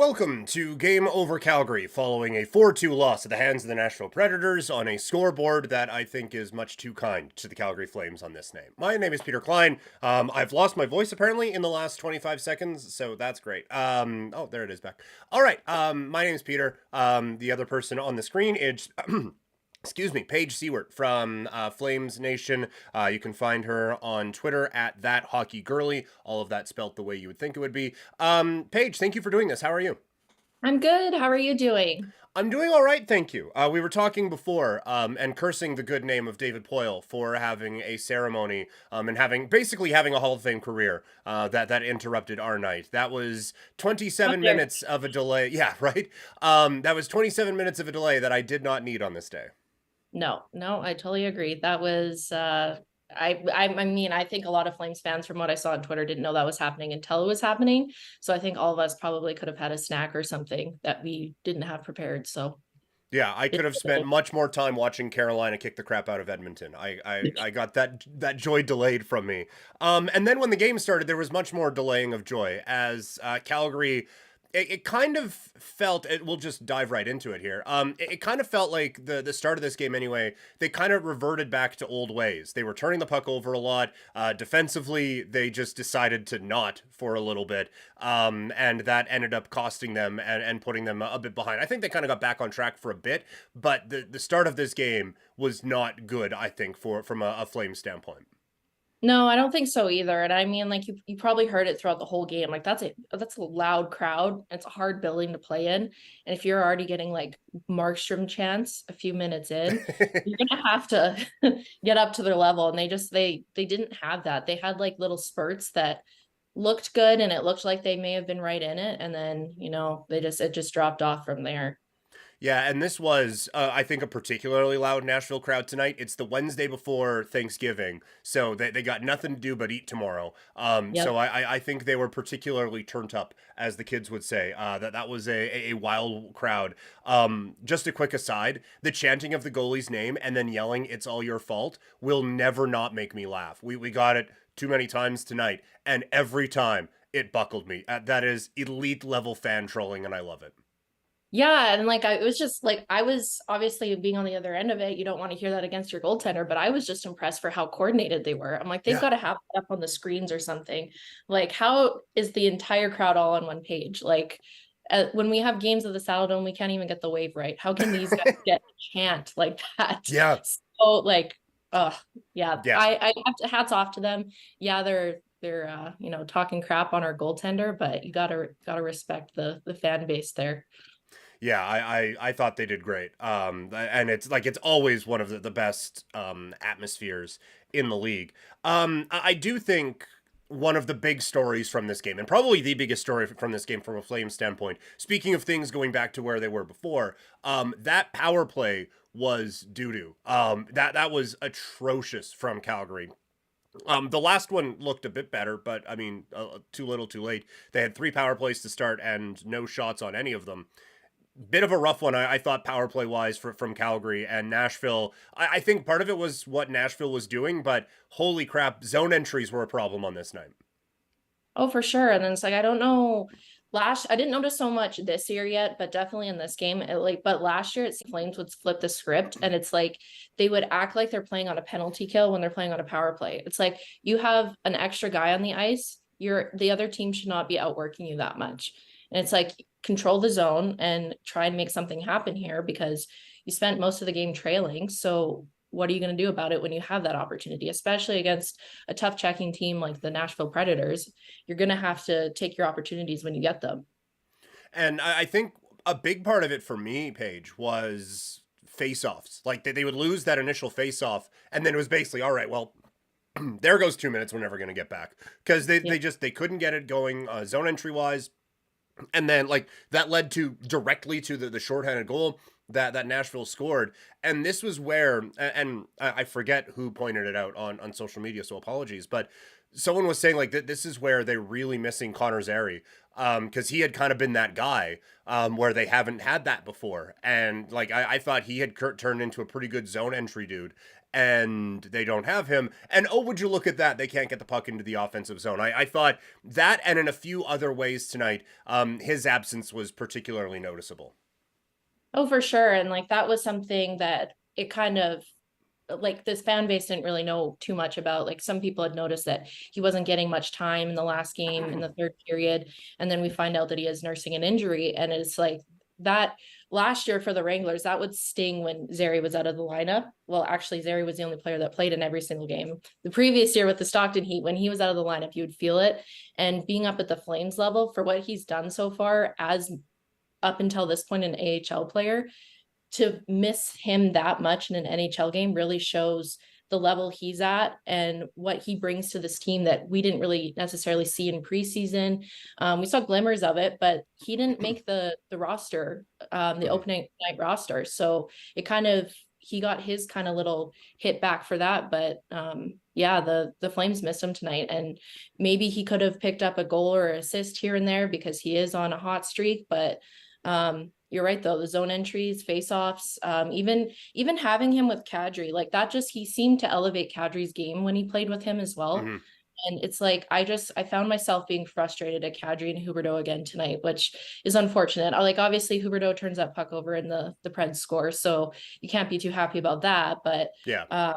Welcome to Game Over Calgary, following a 4-2 loss at the hands of the Nashville Predators on a scoreboard that I think is much too kind to the Calgary Flames on this name. My name is Peter Klein. I've lost my voice apparently in the last 25 seconds, so that's great. Oh, there it is back. All right, my name is Peter. The other person on the screen is... Excuse me, Paige Siewert from Flames Nation. You can find her on Twitter at @thathockeygirly. All of that spelt the way you would think it would be. Paige, thank you for doing this. How are you? I'm good. How are you doing? I'm doing all right, thank you. We were talking before and cursing the good name of David Poile for having a ceremony and basically having a Hall of Fame career that interrupted our night. That was How 27 dare minutes of a delay. Yeah, right. That was 27 minutes of a delay that I did not need on this day. No, I totally agree. That was I mean, I think a lot of Flames fans from what I saw on Twitter didn't know that was happening until it was happening. So I think all of us probably could have had a snack or something that we didn't have prepared. So Yeah, I it, could have spent much more time watching Carolina kick the crap out of Edmonton. I got that joy delayed from me. And then when the game started, there was much more delaying of joy as Calgary. It kind of felt. We'll just dive right into it here. It kind of felt like the start of this game anyway. They kind of reverted back to old ways. They were turning the puck over a lot. Defensively, they just decided to not for a little bit, and that ended up costing them and putting them a bit behind. I think they kind of got back on track for a bit, but the start of this game was not good. I think from a Flame standpoint. No, I don't think so either. And I mean, like you probably heard it throughout the whole game. Like that's a loud crowd. It's a hard building to play in. And if you're already getting like Markstrom chants a few minutes in, you're gonna have to get up to their level. And they didn't have that. They had like little spurts that looked good and it looked like they may have been right in it. And then, it just dropped off from there. Yeah, and this was, I think, a particularly loud Nashville crowd tonight. It's the Wednesday before Thanksgiving, so they got nothing to do but eat tomorrow. So Yep. I think they were particularly turned up, as the kids would say. That was a wild crowd. Just a quick aside: the chanting of the goalie's name and then yelling "It's all your fault" will never not make me laugh. We got it too many times tonight, and every time it buckled me. That is elite level fan trolling, and I love it. Yeah, and like it was just like I was obviously being on the other end of it. You don't want to hear that against your goaltender, but I was just impressed for how coordinated they were. I'm like, they've Yeah. got to have it up on the screens or something. Like, how is the entire crowd all on one page? Like, when we have games of the Saddledome, we can't even get the wave right. How can these guys get a chant like that? Yeah. So like, yeah, Yeah. I have to hats off to them. Yeah, they're talking crap on our goaltender, but you gotta respect the fan base there. Yeah, I thought they did great. And it's always one of the best atmospheres in the league. I do think one of the big stories from this game, and probably the biggest story from this game from a Flames standpoint, speaking of things going back to where they were before, that power play was doo-doo. That was atrocious from Calgary. The last one looked a bit better, but I mean, too little, too late. They had 3 power plays to start and no shots on any of them. Bit of a rough one, I thought, power play wise from Calgary and Nashville. I think part of it was what Nashville was doing, but holy crap, zone entries were a problem on this night. Oh, for sure. And then it's like, I don't know. I didn't notice so much this year yet, but definitely in this game, but last year it's Flames would flip the script and it's like they would act like they're playing on a penalty kill when they're playing on a power play. It's like you have an extra guy on the ice. The other team should not be outworking you that much. And it's like control the zone and try and make something happen here because you spent most of the game trailing. So what are you going to do about it when you have that opportunity, especially against a tough checking team like the Nashville Predators? You're going to have to take your opportunities when you get them. And I think a big part of it for me, Paige, was face-offs. Like they would lose that initial face-off, and then it was basically, all right, well, there goes 2 minutes. We're never going to get back because Yeah. they couldn't get it going zone entry wise. And then like that led to directly to the shorthanded goal that Nashville scored. And this was where, and I forget who pointed it out on social media, so apologies, but someone was saying like that this is where they're really missing Connor Zary, because he had kind of been that guy, where they haven't had that before, and like I thought he had turned into a pretty good zone entry dude, and they don't have him. And oh, would you look at that? They can't get the puck into the offensive zone. I thought that, and in a few other ways tonight, his absence was particularly noticeable. Oh, for sure. And like that was something that it kind of like this fan base didn't really know too much about. Like some people had noticed that he wasn't getting much time in the last game in the third period. And then we find out that he is nursing an injury. And it's like that last year for the Wranglers, that would sting when Zary was out of the lineup. Well, actually, Zary was the only player that played in every single game. The previous year with the Stockton Heat, when he was out of the lineup, you would feel it. And being up at the Flames level for what he's done so far as up until this point an AHL player, to miss him that much in an NHL game really shows the level he's at and what he brings to this team that we didn't really necessarily see in preseason. We saw glimmers of it, but he didn't make the roster, the opening night roster. So it kind of he got his kind of little hit back for that. But yeah, the Flames missed him tonight, and maybe he could have picked up a goal or assist here and there because he is on a hot streak. But you're right though, the zone entries, face-offs, even having him with Kadri, like that just he seemed to elevate Kadri's game when he played with him as well. Mm-hmm. And it's like I found myself being frustrated at Kadri and Huberdeau again tonight, which is unfortunate. Like obviously Huberdeau turns that puck over in the Preds score, so you can't be too happy about that. But Yeah.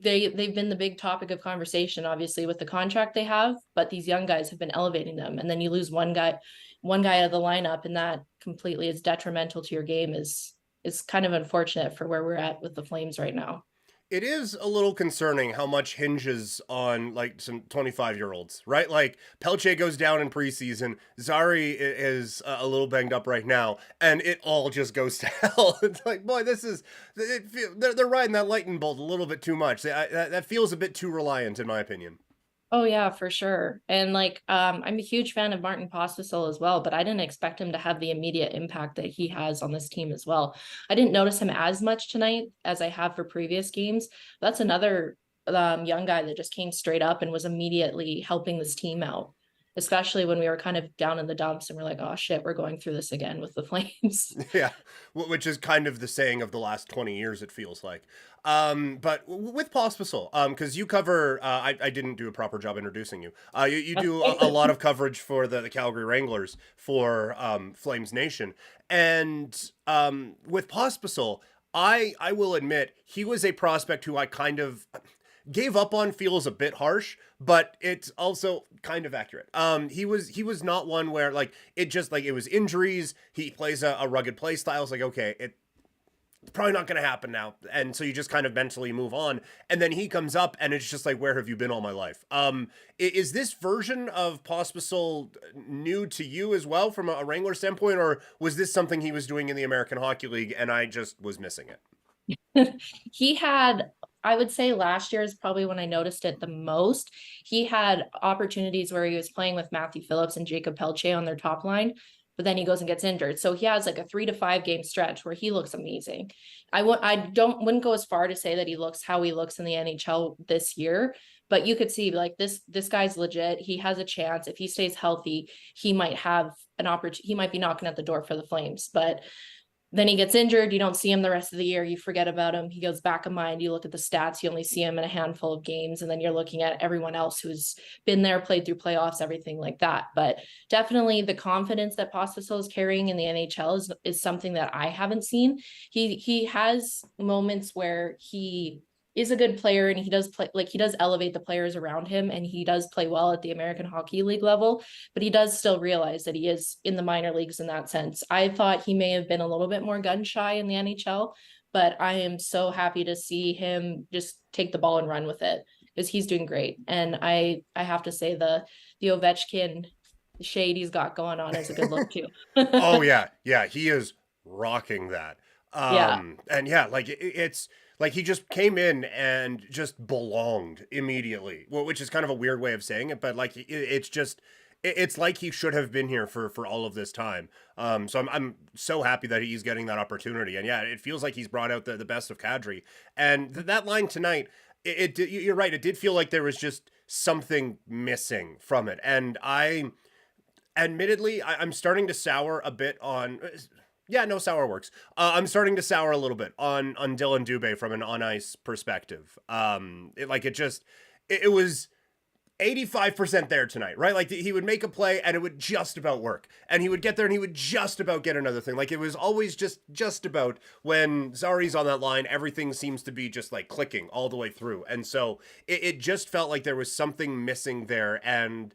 they've been the big topic of conversation, obviously, with the contract they have, but these young guys have been elevating them. And then you lose one guy out of the lineup, and that completely is detrimental to your game is kind of unfortunate for where we're at with the Flames right now. It is a little concerning how much hinges on like some 25-year-olds, right? Like Pelche goes down in preseason, Zari is a little banged up right now, and it all just goes to hell. It's like, boy, they're riding that lightning bolt a little bit too much. That feels a bit too reliant, in my opinion. Oh yeah, for sure. And like I'm a huge fan of Martin Pospisil as well, but I didn't expect him to have the immediate impact that he has on this team as well. I didn't notice him as much tonight as I have for previous games. That's another young guy that just came straight up and was immediately helping this team out, especially when we were kind of down in the dumps and we're like, oh shit, we're going through this again with the Flames. Yeah, which is kind of the saying of the last 20 years, it feels like. But with Pospisil, because you cover, I didn't do a proper job introducing you. You do a lot of coverage for the Calgary Wranglers for Flames Nation. And with Pospisil, I will admit, he was a prospect who I kind of gave up on, feels a bit harsh, but it's also kind of accurate. He was not one where like it just like it was injuries. He plays a rugged play style. It's like, okay, it's probably not going to happen now, and so you just kind of mentally move on. And then he comes up, and it's just like, where have you been all my life? Is this version of Pospisil new to you as well from a Wrangler standpoint, or was this something he was doing in the American Hockey League and I just was missing it? He had, I would say last year is probably when I noticed it the most. He had opportunities where he was playing with Matthew Phillips and Jacob Pelche on their top line, but then he goes and gets injured. So he has like a 3 to 5 game stretch where he looks amazing. I wouldn't go as far to say that he looks how he looks in the NHL this year, but you could see like this guy's legit. He has a chance. If he stays healthy, he might have an opportunity. He might be knocking at the door for the Flames, but then he gets injured. You don't see him the rest of the year. You forget about him. He goes back of mind. You look at the stats. You only see him in a handful of games. And then you're looking at everyone else who's been there, played through playoffs, everything like that. But definitely the confidence that Pospisil is carrying in the NHL is something that I haven't seen. He has moments where he is a good player and he does play, like he does elevate the players around him and he does play well at the American Hockey League level, but he does still realize that he is in the minor leagues in that sense. I thought he may have been a little bit more gun shy in the NHL, but I am so happy to see him just take the ball and run with it because he's doing great. And I have to say the Ovechkin shade he's got going on is a good look too. Oh yeah, he is rocking that. Yeah. And yeah, like it's like he just came in and just belonged immediately. Well, which is kind of a weird way of saying it, but like it's just it's like he should have been here for all of this time. So I'm so happy that he's getting that opportunity. And yeah, it feels like he's brought out the best of Kadri. And that line tonight, you're right. It did feel like there was just something missing from it. And I'm starting to sour a bit on. Yeah, no, sour works. I'm starting to sour a little bit on Dylan Dubé from an on ice perspective. It was 85% there tonight, right? Like he would make a play and it would just about work. And he would get there and he would just about get another thing. Like it was always just about when Zari's on that line, everything seems to be just like clicking all the way through. And so it just felt like there was something missing there. And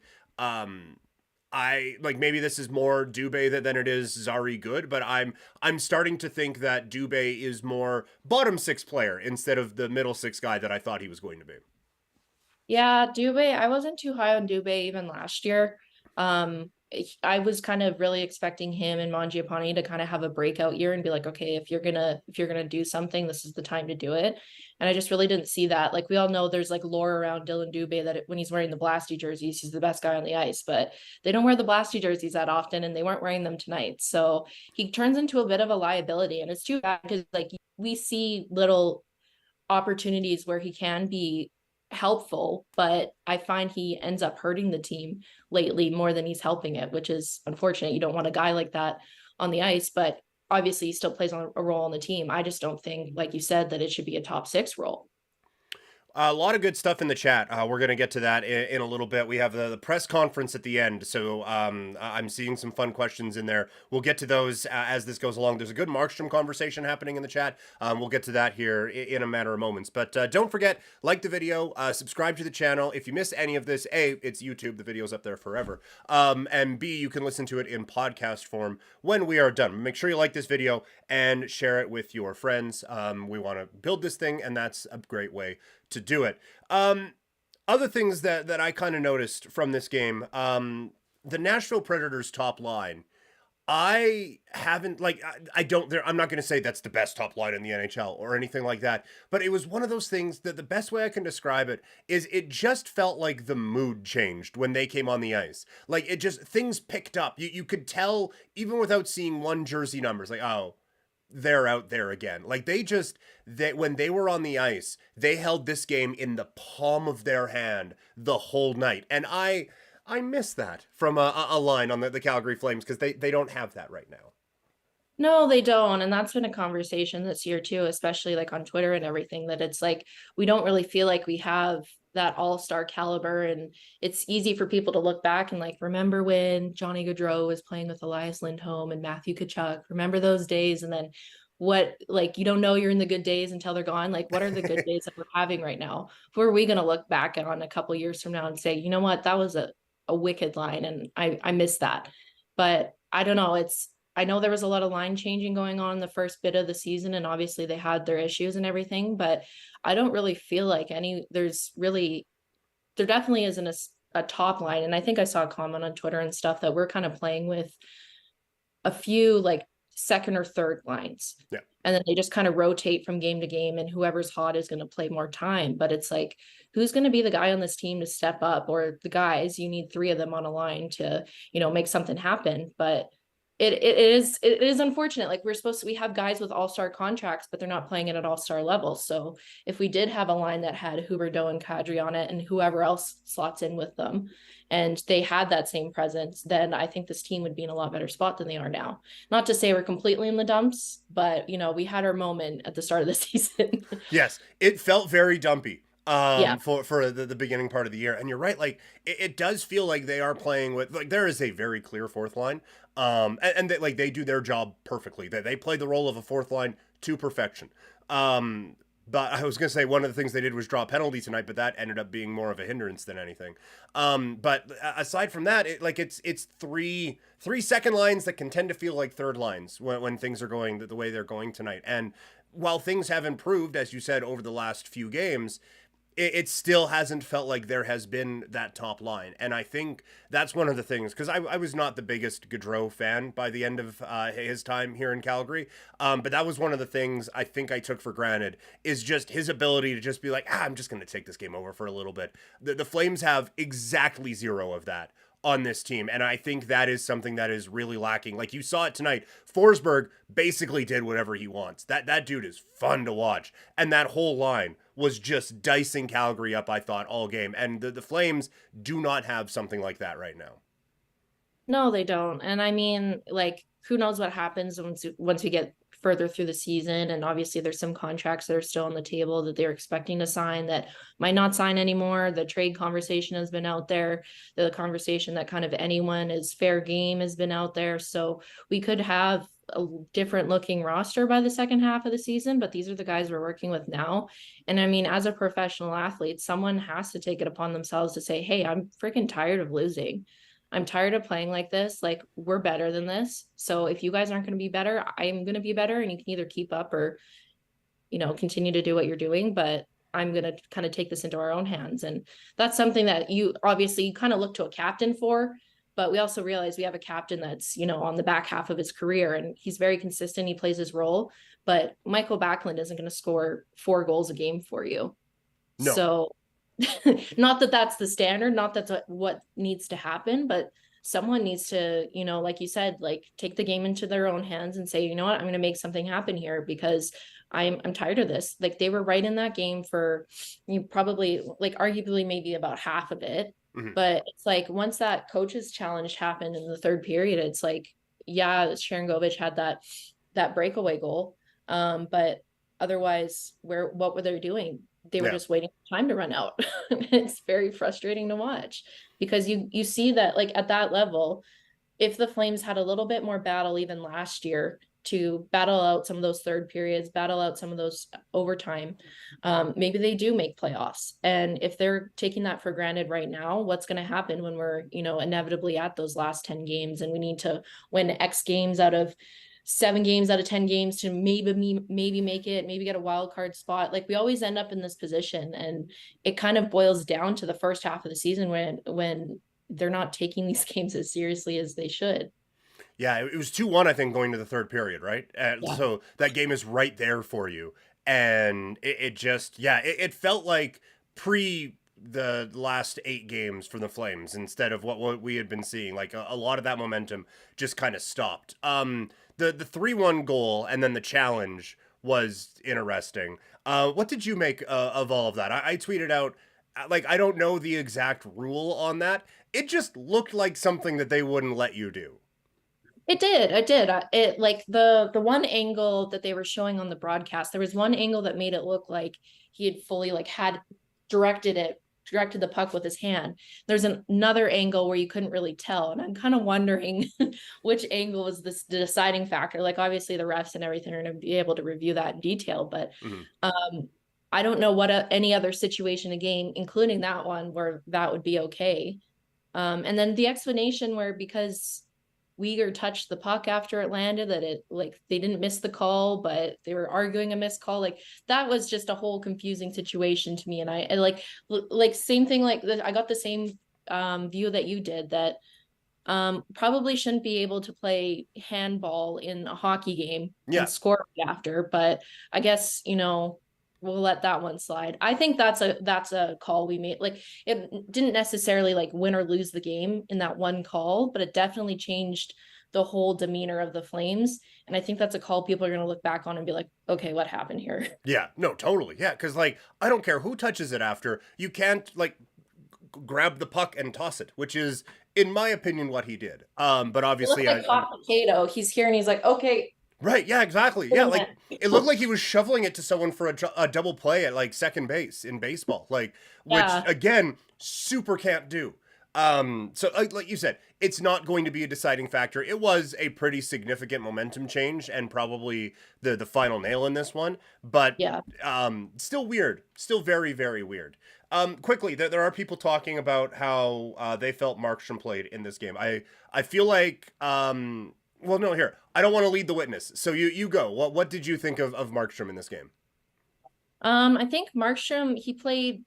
I like maybe this is more Dubé than it is Zari good, but I'm starting to think that Dubé is more bottom six player instead of the middle six guy that I thought he was going to be. Yeah, Dubé, I wasn't too high on Dubé even last year. I was kind of really expecting him and Mangiapane to kind of have a breakout year and be like, okay, if you're gonna do something, this is the time to do it. And I just really didn't see that. Like we all know there's like lore around Dylan Dubé that when he's wearing the Blasty jerseys, he's the best guy on the ice, but they don't wear the Blasty jerseys that often and they weren't wearing them tonight. So he turns into a bit of a liability and it's too bad because like we see little opportunities where he can be helpful, but I find he ends up hurting the team lately more than he's helping it, which is unfortunate. You don't want a guy like that on the ice, but obviously he still plays on a role on the team. I just don't think, like you said, that it should be a top six role. A lot of good stuff in the chat. We're going to get to that in a little bit. We have the press conference at the end, so I'm seeing some fun questions in there. We'll get to those as this goes along. There's a good Markstrom conversation happening in the chat. We'll get to that here in a matter of moments. But don't forget, like the video, subscribe to the channel. If you miss any of this, A, it's YouTube. The video's up there forever. And B, you can listen to it in podcast form when we are done. Make sure you like this video and share it with your friends. We want to build this thing, and that's a great way to do it. Other things that I kind of noticed from this game, the Nashville Predators top line, I haven't like I don't there I'm not going to say that's the best top line in the NHL or anything like that, but it was one of those things that the best way I can describe it is it just felt like the mood changed when they came on the ice. Like it just things picked up. You could tell even without seeing one jersey numbers like, oh, they're out there again. Like when they were on the ice, they held this game in the palm of their hand the whole night. And I miss that from a line on the Calgary Flames because they don't have that right now. No, they don't. And that's been a conversation this year too, especially like on Twitter and everything, that it's like we don't really feel like we have that all-star caliber. And it's easy for people to look back and like remember when Johnny Gaudreau was playing with Elias Lindholm and Matthew Tkachuk. Remember those days? And then what, like, you don't know you're in the good days until they're gone. Like, what are the good days that we're having right now? Who are we going to look back on a couple years from now and say, you know what, that was a wicked line and I miss that. But I don't know, I know there was a lot of line changing going on in the first bit of the season, and obviously they had their issues and everything, but I don't really feel like there definitely isn't a top line. And I think I saw a comment on Twitter and stuff that we're kind of playing with a few like second or third lines. Yeah. And then they just kind of rotate from game to game and whoever's hot is going to play more time. But it's like, who's going to be the guy on this team to step up, or the guys, you need three of them on a line to, make something happen. But it is unfortunate. Like we have guys with all-star contracts, but they're not playing it at all-star levels. So if we did have a line that had Huberdeau and Kadri on it and whoever else slots in with them, and they had that same presence, then I think this team would be in a lot better spot than they are now. Not to say we're completely in the dumps, but we had our moment at the start of the season. Yes, it felt very dumpy. Yeah. For the beginning part of the year. And you're right, like it does feel like they are playing with, like, there is a very clear fourth line. And they do their job perfectly. They play the role of a fourth line to perfection. But I was going to say one of the things they did was draw a penalty tonight, but that ended up being more of a hindrance than anything. But aside from that, it's three second lines that can tend to feel like third lines when things are going the way they're going tonight. And while things have improved, as you said, over the last few games, it still hasn't felt like there has been that top line. And I think that's one of the things, because I was not the biggest Gaudreau fan by the end of his time here in Calgary. But that was one of the things I think I took for granted, is just his ability to just be like, I'm just going to take this game over for a little bit. The Flames have exactly zero of that on this team. And I think that is something that is really lacking. Like you saw it tonight. Forsberg basically did whatever he wants. That dude is fun to watch. And that whole line was just dicing Calgary up, I thought, all game. And the Flames do not have something like that right now. No, they don't. And I mean, like, who knows what happens once we get further through the season. And obviously there's some contracts that are still on the table that they're expecting to sign that might not sign anymore. The trade conversation has been out there. The conversation that kind of anyone is fair game has been out there. So we could have a different looking roster by the second half of the season, but these are the guys we're working with now. And I mean, as a professional athlete, someone has to take it upon themselves to say, hey, I'm freaking tired of losing. I'm tired of playing like this. Like, we're better than this. So if you guys aren't going to be better, I'm going to be better. And you can either keep up or, continue to do what you're doing. But I'm going to kind of take this into our own hands. And that's something that you kind of look to a captain for. But we also realize we have a captain that's, on the back half of his career and he's very consistent. He plays his role. But Michael Backlund isn't going to score 4 goals a game for you. No. So not that that's the standard, not that's what needs to happen, but someone needs to, like you said, like take the game into their own hands and say, you know what, I'm going to make something happen here because I'm tired of this. Like they were right in that game for probably like arguably maybe about half of it. Mm-hmm. But it's like once that coach's challenge happened in the third period, it's like, yeah, Sharon Govich had that breakaway goal. But otherwise, what were they doing? They were just waiting for time to run out. It's very frustrating to watch because you see that like at that level, if the Flames had a little bit more battle even last year to battle out some of those third periods, battle out some of those overtime, maybe they do make playoffs. And if they're taking that for granted right now, what's going to happen when we're, inevitably at those last 10 games and we need to win X games out of 7 games out of 10 games to maybe make it, maybe get a wild card spot. Like we always end up in this position, and it kind of boils down to the first half of the season when they're not taking these games as seriously as they should. Yeah, it was 2-1, I think, going to the third period, right? So that game is right there for you. And it felt like pre the last 8 games from the Flames instead of what we had been seeing. Like a lot of that momentum just kind of stopped. The 3-1 goal and then the challenge was interesting. What did you make of all of that? I tweeted out, like, I don't know the exact rule on that. It just looked like something that they wouldn't let you do. It did. It like the one angle that they were showing on the broadcast, there was one angle that made it look like he had fully had directed the puck with his hand. There's another angle where you couldn't really tell. And I'm kind of wondering which angle was the deciding factor. Like obviously the refs and everything are going to be able to review that in detail, but I don't know what any other situation again, including that one where that would be okay. And then the explanation where because Uyghur touched the puck after it landed, that it like they didn't miss the call, but they were arguing a missed call. Like that was just a whole confusing situation to me. And I like same thing. Like I got the same view that you did, that probably shouldn't be able to play handball in a hockey game and score after. But I guess we'll let that one slide. I think that's a call we made. Like it didn't necessarily like win or lose the game in that one call, but it definitely changed the whole demeanor of the Flames. And I think that's a call people are going to look back on and be like, okay, what happened here? Yeah, no, totally. Yeah. Cause like, I don't care who touches it after, you can't like grab the puck and toss it, which is in my opinion, what he did. But obviously potato, he's here and he's like, okay, right, yeah, exactly. Yeah, like it looked like he was shoveling it to someone for a double play at like second base in baseball, like which again, super can't do. So like you said, it's not going to be a deciding factor. It was a pretty significant momentum change and probably the final nail in this one, but still weird, still very, very weird. Quickly, there are people talking about how they felt Markstrom played in this game. I feel like well, no, here. I don't want to lead the witness. So you go. What did you think of Markstrom in this game? I think Markstrom, he played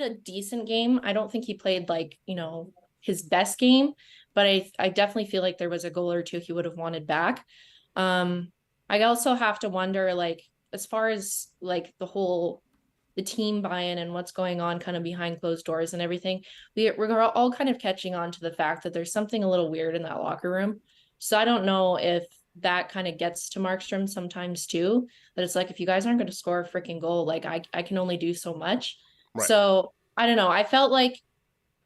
a decent game. I don't think he played like, his best game, but I definitely feel like there was a goal or two he would have wanted back. I also have to wonder, like, as far as like the whole the team buy-in and what's going on kind of behind closed doors and everything, we're all kind of catching on to the fact that there's something a little weird in that locker room. So I don't know if that kind of gets to Markstrom sometimes too, that it's like, if you guys aren't going to score a freaking goal, like I can only do so much. Right. So I don't know. I felt like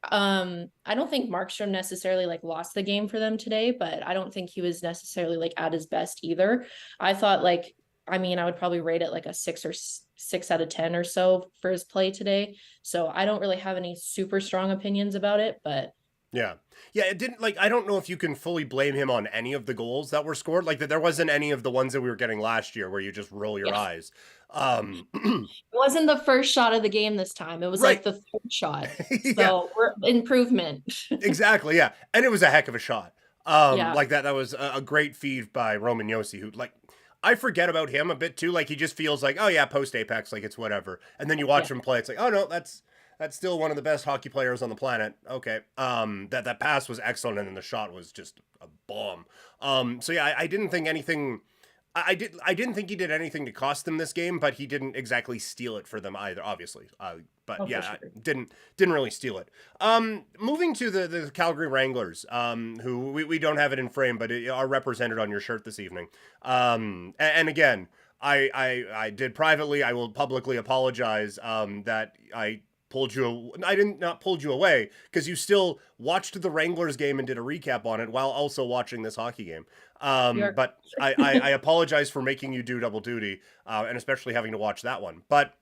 I don't think Markstrom necessarily like lost the game for them today, but I don't think he was necessarily like at his best either. I thought like, I mean, I would probably rate it like a 6 out of 10 or so for his play today. So I don't really have any super strong opinions about it, but Yeah. Yeah, it didn't like I don't know if you can fully blame him on any of the goals that were scored. Like that there wasn't any of the ones that we were getting last year where you just roll your yeah, eyes. Um it wasn't the first shot of the game this time. It was like right. the third shot. Yeah, So we're improvement. exactly. Yeah. And it was a heck of a shot. Yeah, Like that was a great feed by Roman Josi who like I forget about him a bit too. Like he just feels like, oh yeah, post apex, like it's whatever. And then you yeah, watch him play, it's like, oh no, that's still one of the best hockey players on the planet. Okay. That pass was excellent, and then the shot was just a bomb. So yeah, I didn't think anything. I didn't think he did anything to cost them this game, but he didn't exactly steal it for them either. Obviously, but oh, yeah, for sure. didn't really steal it. Moving to the Calgary Wranglers, who we don't have it in frame, but are represented on your shirt this evening. And again, I did privately. I will publicly apologize. That I didn't not pulled you away because you still watched the Wranglers game and did a recap on it while also watching this hockey game. You're But I apologize for making you do double duty, and especially having to watch that one. But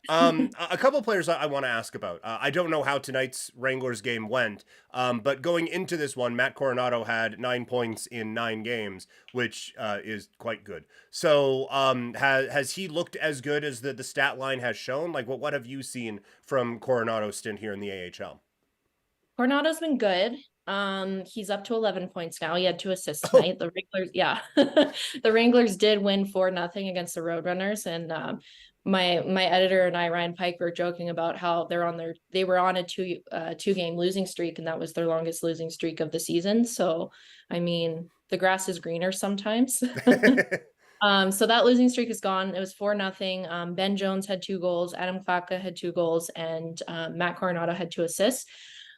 a couple players I want to ask about. I don't know how tonight's Wranglers game went, but going into this one, Matt Coronado had 9 points in 9 games, which is quite good. So has he looked as good as the stat line has shown? Like, what have you seen from Coronado's stint here in the AHL? Coronado's been good. He's up to 11 points now. He had 2 assists Oh, tonight. The Wranglers, yeah. The Wranglers did win 4-0 against the Roadrunners. And my editor and I, Ryan Pike, were joking about how they were on a two game losing streak, and that was their longest losing streak of the season. So I mean, the grass is greener sometimes. So that losing streak is gone. It was 4-0. Ben Jones had 2 goals, Adam Klapka had 2 goals, and Matt Coronado had 2 assists.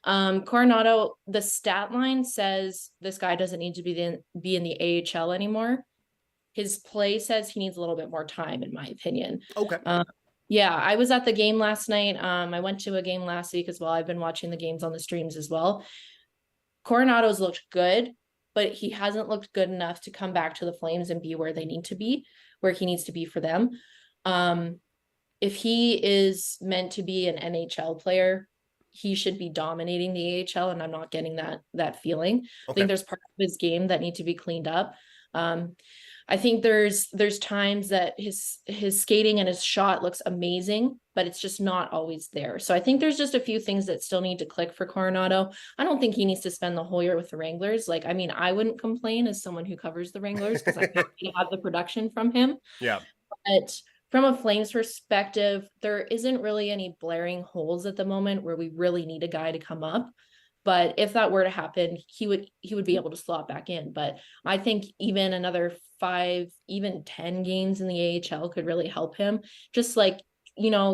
Coronado, the stat line says this guy doesn't need to be in the AHL anymore. His play says he needs a little bit more time, in my opinion. okay. Yeah, I was at the game last night. I went to a game last week as well. I've been watching the games on the streams as well. Coronado's looked good, but he hasn't looked good enough to come back to the Flames and be where they need to be, where he needs to be for them. If he is meant to be an NHL player, he should be dominating the AHL, and I'm not getting that feeling. I Okay. think there's parts of his game that need to be cleaned up. I think there's times that his skating and his shot looks amazing, but it's just not always there. So I think there's just a few things that still need to click for Coronado. I don't think he needs to spend the whole year with the Wranglers. Like, I mean, I wouldn't complain as someone who covers the Wranglers because I'm happy to have the production from him. Yeah. But from a Flames perspective, there isn't really any blaring holes at the moment where we really need a guy to come up. But if that were to happen, he would be able to slot back in. But I think even another 5, even 10 games in the AHL could really help him. Just like,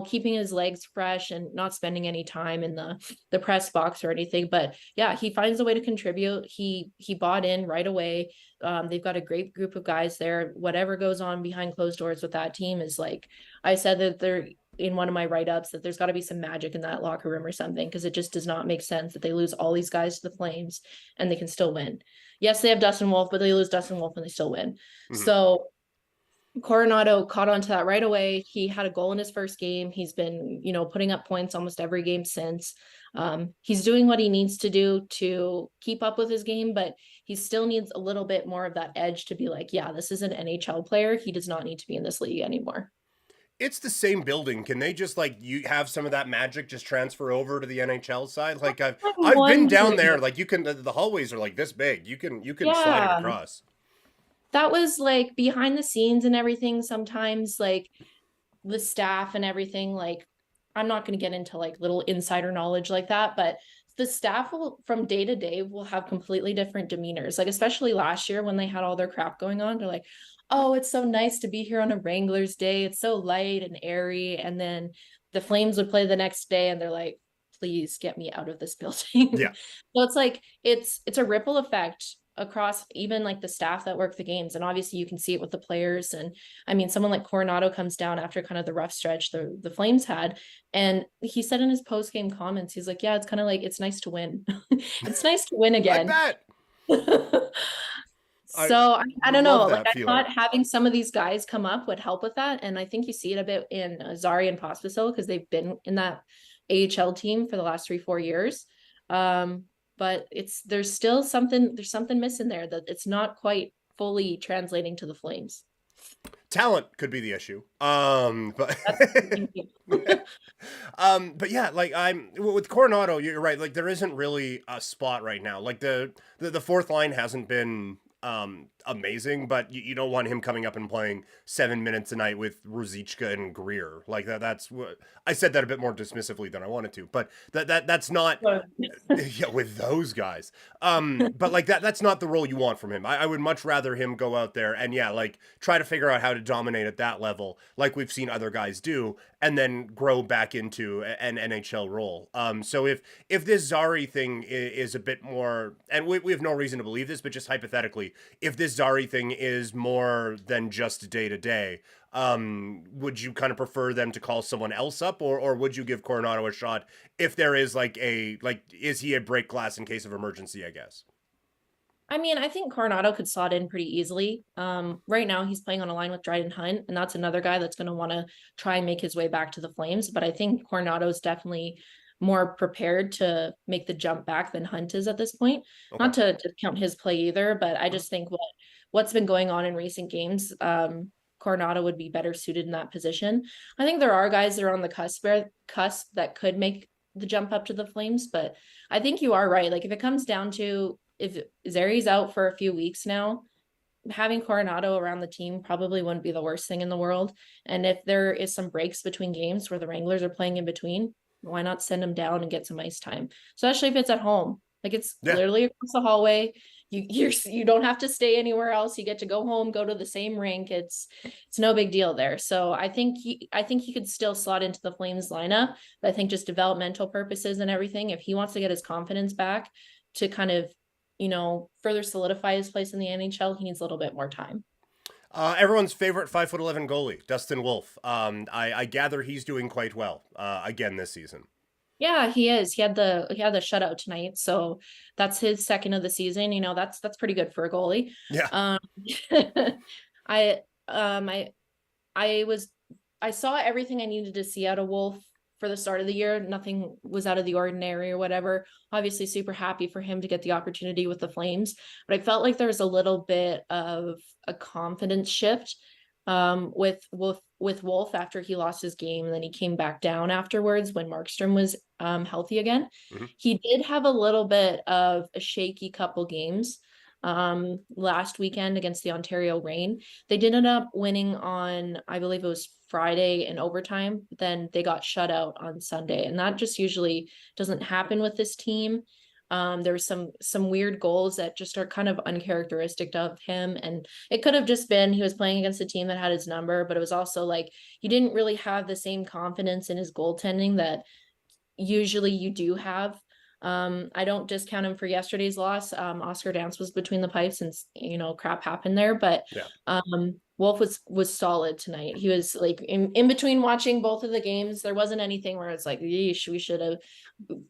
keeping his legs fresh and not spending any time in the press box or anything. But yeah, he finds a way to contribute. He bought in right away. They've got a great group of guys there. Whatever goes on behind closed doors with that team is like, I said that they're in one of my write-ups that there's got to be some magic in that locker room or something, because it just does not make sense that they lose all these guys to the Flames and they can still win. Yes, they have Dustin Wolf, but they lose Dustin Wolf and they still win. Mm-hmm. So Coronado caught on to that right away. He had a goal in his first game. He's been, putting up points almost every game since. He's doing what he needs to do to keep up with his game, but he still needs a little bit more of that edge to be like, yeah, this is an NHL player. He does not need to be in this league anymore. It's the same building. Can they just like you have some of that magic just transfer over to the NHL side? Like I've been down there. Like you can the hallways are like this big. You can slide it across. That was like behind the scenes and everything. Sometimes like the staff and everything, like I'm not going to get into like little insider knowledge like that, but the staff will from day to day will have completely different demeanors. Like especially last year when they had all their crap going on, they're like, "Oh, it's so nice to be here on a Wranglers day. It's so light and airy." And then the Flames would play the next day, and they're like, "Please get me out of this building." Yeah. So it's like it's a ripple effect across even like the staff that work the games, and obviously you can see it with the players. And I mean, someone like Coronado comes down after kind of the rough stretch the Flames had, and he said in his post game comments, he's like, "Yeah, it's kind of like it's nice to win. It's nice to win I again." bet. I So I would don't know. love Like that I feeling. thought having some of these guys come up would help with that, and I think you see it a bit in Zari and Pospisil because they've been in that AHL team for the last 3-4 years. Um, but there's something missing there that it's not quite fully translating to the Flames. Talent could be the issue. But That's but yeah, like I'm with Coronado, you're right. Like there isn't really a spot right now. Like the fourth line hasn't been amazing, but you don't want him coming up and playing 7 minutes a night with Ruzicka and Greer. Like that's what I said that a bit more dismissively than I wanted to, but that's not yeah, with those guys. But like that's not the role you want from him. I would much rather him go out there and yeah, like try to figure out how to dominate at that level, like we've seen other guys do, and then grow back into an NHL role. So if this Zari thing is a bit more, and we have no reason to believe this, but just hypothetically, if this Zari thing is more than just day to day, would you kind of prefer them to call someone else up, or would you give Coronado a shot if there is is he a break glass in case of emergency, I guess? I mean, I think Coronado could slot in pretty easily. Right now he's playing on a line with Dryden Hunt, and that's another guy that's going to want to try and make his way back to the Flames. But I think Coronado is definitely more prepared to make the jump back than Hunt is at this point. Okay. Not to count his play either, but I just think what's been going on in recent games, Coronado would be better suited in that position. I think there are guys that are on the cusp that could make the jump up to the Flames, but I think you are right. Like if it comes down to if Zari's out for a few weeks now, having Coronado around the team probably wouldn't be the worst thing in the world. And if there is some breaks between games where the Wranglers are playing in between, why not send him down and get some ice time? Especially if it's at home. Like it's Yeah. literally across the hallway. You don't have to stay anywhere else. You get to go home, go to the same rink. It's no big deal there. So I think he could still slot into the Flames lineup. But I think just developmental purposes and everything, if he wants to get his confidence back to kind of further solidify his place in the NHL, he needs a little bit more time. Everyone's favorite 5'11" goalie, Dustin Wolf. I gather he's doing quite well again this season. Yeah, he is. He had the shutout tonight, so that's his second of the season. That's pretty good for a goalie. Yeah. I um I I was I saw everything I needed to see out of Wolf for the start of the year. Nothing was out of the ordinary or whatever. Obviously, super happy for him to get the opportunity with the Flames, but I felt like there was a little bit of a confidence shift with Wolf after he lost his game, and then he came back down afterwards when Markstrom was healthy again. Mhm. He did have a little bit of a shaky couple games last weekend against the Ontario Reign. They did end up winning on, I believe it was Friday in overtime, but then they got shut out on Sunday, and that just usually doesn't happen with this team. There were some weird goals that just are kind of uncharacteristic of him, and it could have just been he was playing against a team that had his number, but it was also like he didn't really have the same confidence in his goaltending that usually you do have. I don't discount him for yesterday's loss. Oscar Dance was between the pipes and crap happened there, but Yeah. Wolf was solid tonight. He was like in between watching both of the games, there wasn't anything where it's like, yeesh, we should have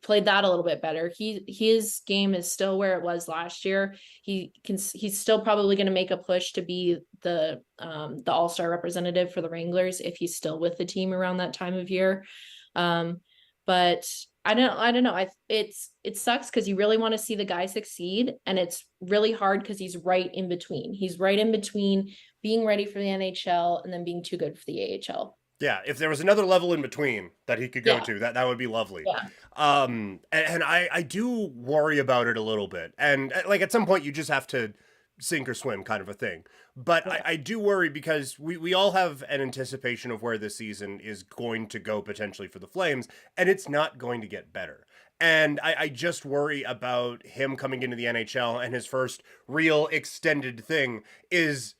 played that a little bit better. His game is still where it was last year. He's still probably going to make a push to be the all-star representative for the Wranglers if he's still with the team around that time of year. But I don't know. It sucks because you really want to see the guy succeed, and it's really hard because he's right in between. He's right in between being ready for the NHL and then being too good for the AHL. Yeah, if there was another level in between that he could go Yeah. to, that would be lovely. Yeah. And I do worry about it a little bit. And like at some point you just have to sink or swim kind of a thing. But Yeah. I do worry because we all have an anticipation of where this season is going to go potentially for the Flames, and it's not going to get better. And I just worry about him coming into the NHL and his first real extended thing is,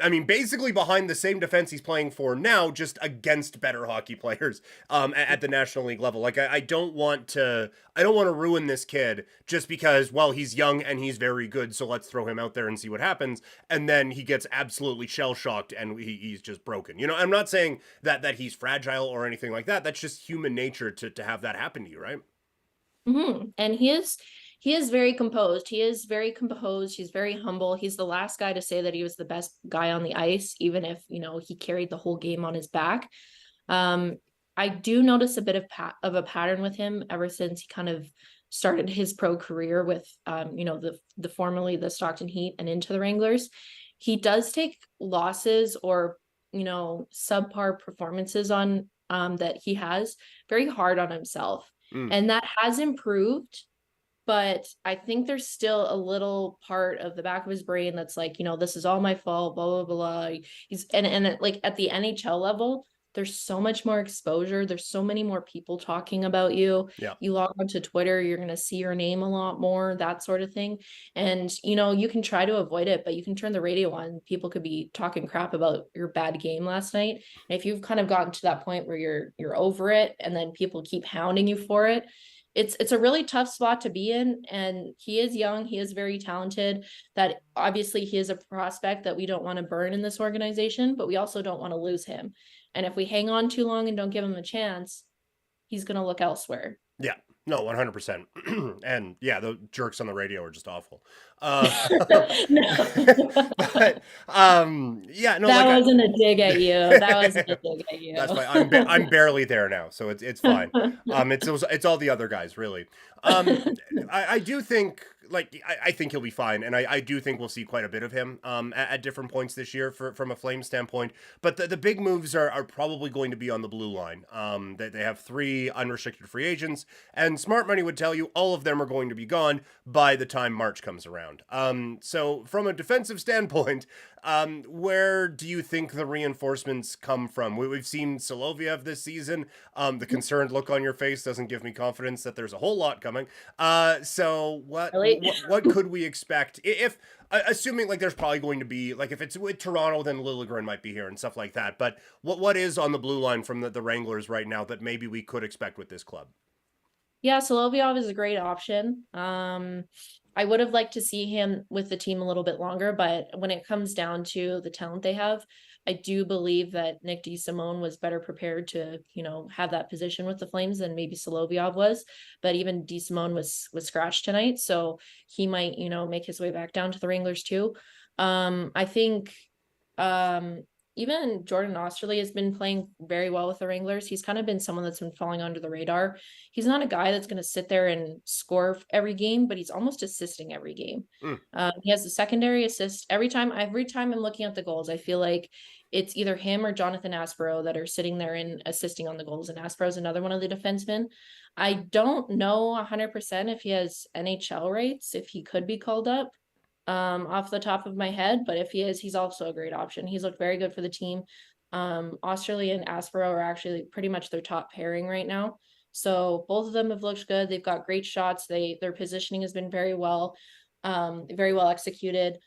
I mean, basically behind the same defense he's playing for now, just against better hockey players at the National League level. Like I don't want to ruin this kid just because, well, he's young and he's very good, so let's throw him out there and see what happens. And then he gets absolutely shell shocked and he's just broken. You know, I'm not saying that he's fragile or anything like that. That's just human nature to have that happen to you, right? And he is very composed. He is very composed. He's very humble. He's the last guy to say that he was the best guy on the ice, even if, he carried the whole game on his back. I do notice a bit of a pattern with him ever since he kind of started his pro career with, the formerly the Stockton Heat and into the Wranglers. He does take losses or, subpar performances on that he has very hard on himself. Mm. And that has improved, but I think there's still a little part of the back of his brain that's like, this is all my fault, blah, blah, blah. He's and like at the NHL level, there's so much more exposure. There's so many more people talking about you. Yeah. You log onto Twitter, you're going to see your name a lot more, that sort of thing. And, you can try to avoid it, but you can turn the radio on. People could be talking crap about your bad game last night. And if you've kind of gotten to that point where you're over it and then people keep hounding you for it, it's a really tough spot to be in. And he is young, he is very talented. That obviously he is a prospect that we don't want to burn in this organization, but we also don't want to lose him. And if we hang on too long and don't give him a chance, he's going to look elsewhere. Yeah. No, 100%. And yeah, the jerks on the radio are just awful. But yeah, no, that like wasn't a dig at you. That wasn't a dig at you. That's fine. I'm barely there now, so it's fine. It's all the other guys really. I do think I think he'll be fine, and I do think we'll see quite a bit of him at different points this year from a Flame standpoint. But the big moves are probably going to be on the blue line. They have 3 unrestricted free agents, and smart money would tell you all of them are going to be gone by the time March comes around. So from a defensive standpoint, where do you think the reinforcements come from? We've seen Soloviev this season. The concerned look on your face doesn't give me confidence that there's a whole lot coming. So what could we expect if assuming like there's probably going to be like if it's with Toronto, then Liljegren might be here and stuff like that. But what is on the blue line from the Wranglers right now that maybe we could expect with this club? Yeah, Solovyov is a great option. I would have liked to see him with the team a little bit longer, but when it comes down to the talent they have, I do believe that Nick DeSimone was better prepared to, have that position with the Flames than maybe Solovyov was. But even DeSimone was scratched tonight, so he might, make his way back down to the Wranglers too. I think even Jordan Osterley has been playing very well with the Wranglers. He's kind of been someone that's been falling under the radar. He's not a guy that's going to sit there and score every game, but he's almost assisting every game. He has a secondary assist every time. Every time I'm looking at the goals, I feel like it's either him or Jonathan Aspero that are sitting there and assisting on the goals. And Aspero is another one of the defensemen. I don't know 100% if he has NHL rights, if he could be called up off the top of my head, but if he is, he's also a great option. He's looked very good for the team. Australia and Aspero are actually pretty much their top pairing right now. So both of them have looked good. They've got great shots. Their positioning has been very well executed.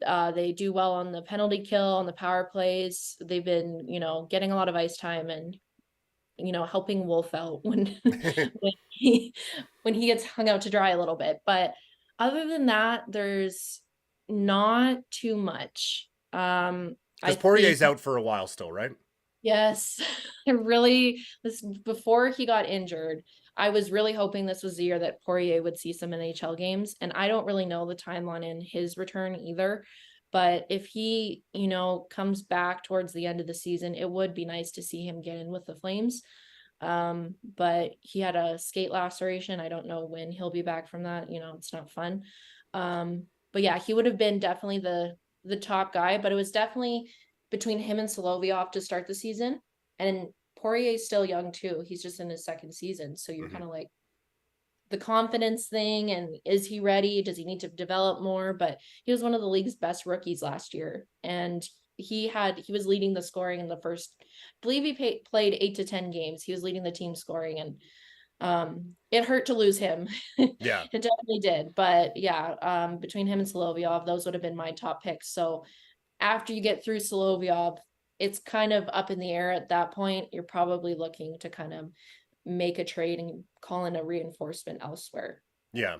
They do well on the penalty kill, on the power plays. They've been, getting a lot of ice time and, helping Wolf out when when he gets hung out to dry a little bit. But other than that, there's not too much. Because Poirier's out for a while still, right? Yes. Before he got injured, I was really hoping this was the year that Poirier would see some NHL games. And I don't really know the timeline in his return either. But if he, comes back towards the end of the season, it would be nice to see him get in with the Flames. But he had a skate laceration. I don't know when he'll be back from that. It's not fun. But yeah, he would have been definitely the top guy, but it was definitely between him and Solovyov to start the season. And Poirier's still young too. He's just in his second season. So you're kind of like, the confidence thing, and is he ready? Does he need to develop more? But he was one of the league's best rookies last year, and he was leading the scoring in the first, I believe he played 8 to 10 games. He was leading the team scoring, and it hurt to lose him. It Yeah. definitely did. But yeah, between him and Solovyov, those would have been my top picks. So after you get through Solovyov, it's kind of up in the air at that point. You're probably looking to kind of make a trade and call in a reinforcement elsewhere. Yeah.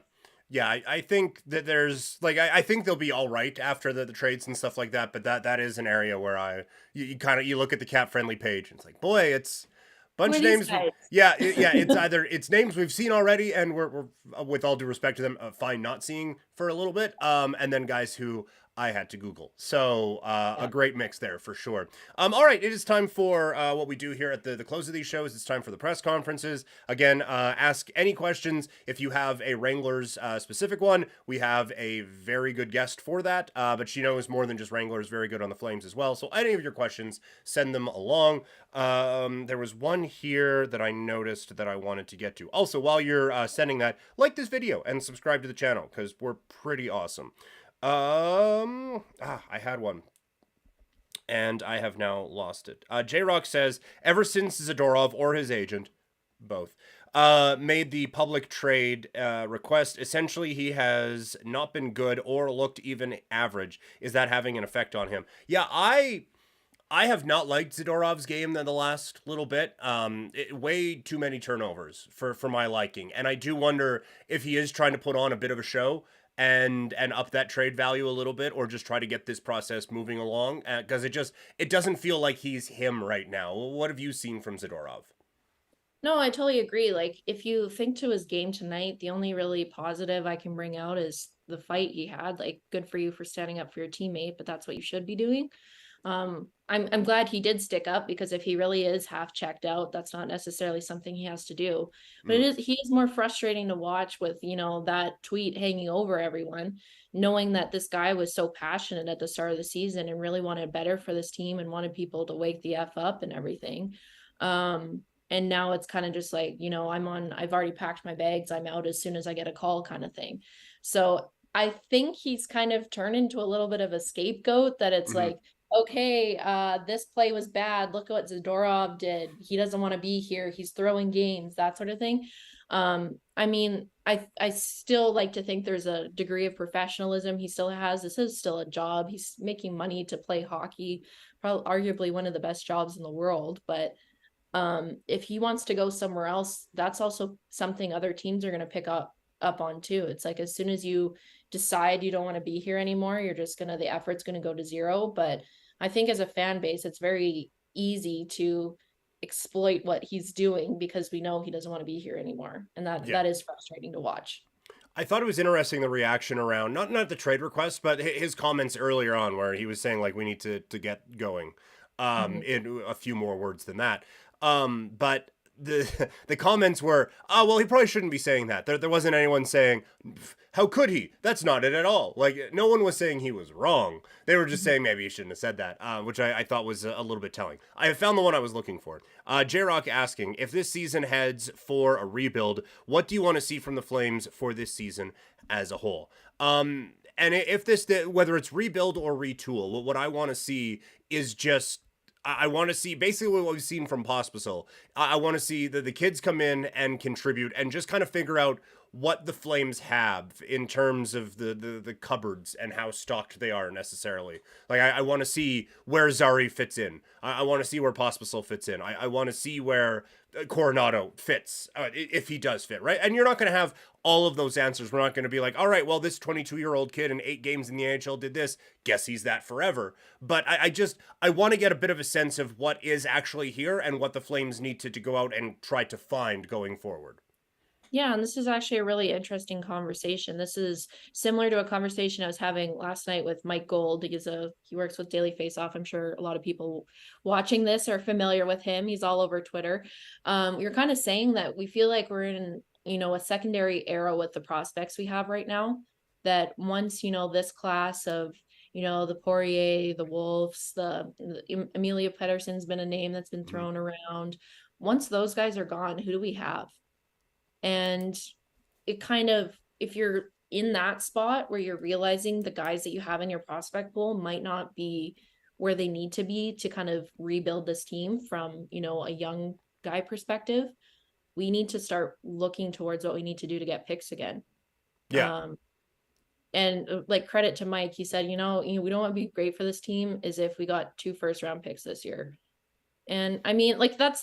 Yeah, I think that there's like I think they'll be all right after the trades and stuff like that, but that is an area where you kind of you look at the cap friendly page and it's like, boy, it's a Who bunch are of these names. guys? Yeah, yeah, it's either it's names we've seen already and we're with all due respect to them, fine not seeing for a little bit, and then guys who I had to Google. So a Yeah. great mix there for sure. All right, it is time for what we do here at the close of these shows. It's time for the press conferences. Again, ask any questions. If you have a Wranglers specific one, we have a very good guest for that. But she knows more than just Wranglers, very good on the Flames as well. So any of your questions, send them along. There was one here that I noticed that I wanted to get to. Also, while you're sending that, like this video and subscribe to the channel because we're pretty awesome. I had one and I have now lost it. J Rock says, ever since Zadorov or his agent, both, made the public trade request, essentially he has not been good or looked even average. Is that having an effect on him? Yeah, I have not liked Zadorov's game in the last little bit. Way too many turnovers for my liking, and I do wonder if he is trying to put on a bit of a show and up that trade value a little bit, or just try to get this process moving along, because it doesn't feel like he's him right now. What have you seen from Zadorov? No, I totally agree. Like, if you think to his game tonight, the only really positive I can bring out is the fight he had. Like, good for you for standing up for your teammate, but that's what you should be doing. I'm glad he did stick up, because if he really is half checked out, that's not necessarily something he has to do. But Mm, he is more frustrating to watch with, that tweet hanging over everyone, knowing that this guy was so passionate at the start of the season and really wanted better for this team and wanted people to wake the F up and everything. And now it's kind of just like, I've already packed my bags, I'm out as soon as I get a call, kind of thing. So I think he's kind of turned into a little bit of a scapegoat, that it's mm-hmm. like, okay, this play was bad. Look at what Zadorov did. He doesn't want to be here. He's throwing games, that sort of thing. I mean, I still like to think there's a degree of professionalism he still has. This is still a job. He's making money to play hockey, probably arguably one of the best jobs in the world. But if he wants to go somewhere else, that's also something other teams are going to pick up on too. It's like, as soon as you decide you don't want to be here anymore, you're just gonna the effort's gonna go to zero. But I think as a fan base, it's very easy to exploit what he's doing, because we know he doesn't want to be here anymore, and Yeah. that is frustrating to watch. I thought it was interesting the reaction around not the trade request, but his comments earlier on where he was saying like we need to get going, Mhm. in a few more words than that. But the comments were, oh well, he probably shouldn't be saying that. There wasn't anyone saying, how could he? That's not it at all. Like no one was saying he was wrong. They were just Mhm. saying maybe he shouldn't have said that, which I thought was a little bit telling. I have found the one I was looking for. J Rock asking, if this season heads for a rebuild, what do you want to see from the Flames for this season as a whole? And if this, whether it's rebuild or retool, what I want to see is just, I want to see basically what we've seen from Pospisil. I want to see the kids come in and contribute and just kind of figure out what the Flames have in terms of the cupboards and how stocked they are necessarily. Like, I want to see where Zari fits in. I want to see where Pospisil fits in. I want to see where Coronado fits, if he does fit, right? And you're not going to have all of those answers. We're not going to be like, all right, well, this 22-year-old kid in 8 games in the AHL did this. Guess he's that forever. But I want to get a bit of a sense of what is actually here and what the Flames need to go out and try to find going forward. Yeah, and this is actually a really interesting conversation. This is similar to a conversation I was having last night with Mike Gold. He works with Daily Face Off. I'm sure a lot of people watching this are familiar with him. He's all over Twitter. You're kind of saying that we feel like we're in, a secondary era with the prospects we have right now. That once, this class of, the Poirier, the Wolves, the Amelia Pedersen's been a name that's been thrown around. Once those guys are gone, who do we have? And it kind of, if you're in that spot where you're realizing the guys that you have in your prospect pool might not be where they need to be to kind of rebuild this team from, a young guy perspective, we need to start looking towards what we need to do to get picks again. Yeah. Um, and like credit to Mike, he said, we don't want to be great for this team is if we got 2 first-round picks this year. And I mean, like that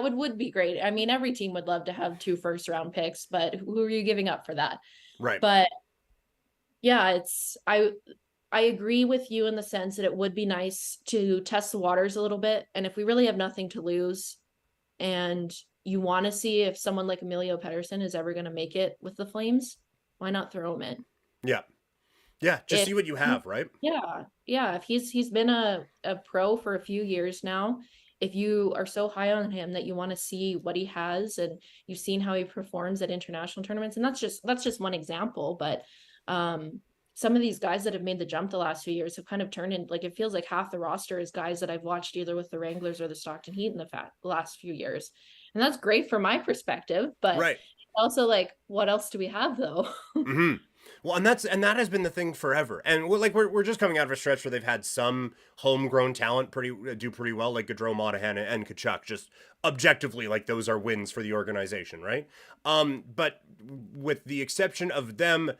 would be great. I mean, every team would love to have 2 first-round picks, but who are you giving up for that? Right. But yeah, I agree with you in the sense that it would be nice to test the waters a little bit. And if we really have nothing to lose and you want to see if someone like Emilio Pettersson is ever going to make it with the Flames, why not throw him in? Yeah. Yeah. Just If see what you have, right? yeah, if he's been a pro for a few years now, if you are so high on him that you want to see what he has and you've seen how he performs at international tournaments, and that's just one example, but some of these guys that have made the jump the last few years have kind of turned in, like, it feels like half the roster is guys that I've watched either with the Wranglers or the Stockton Heat in the last few years. And that's great from my perspective, but Right. also like, what else do we have though? Mm-hmm. Well, and that has been the thing forever. And we're just coming out of a stretch where they've had some homegrown talent do pretty well, like Gaudreau, Monahan, and Kachuk. Just objectively, like those are wins for the organization, right? But with the exception of them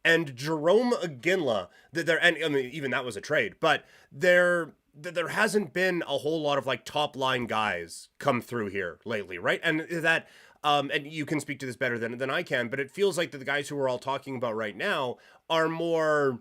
and Jerome Iginla, and I mean, even that was a trade, but there hasn't been a whole lot of like top line guys come through here lately, right? And you can speak to this better than I can, but it feels like that the guys who we're all talking about right now are more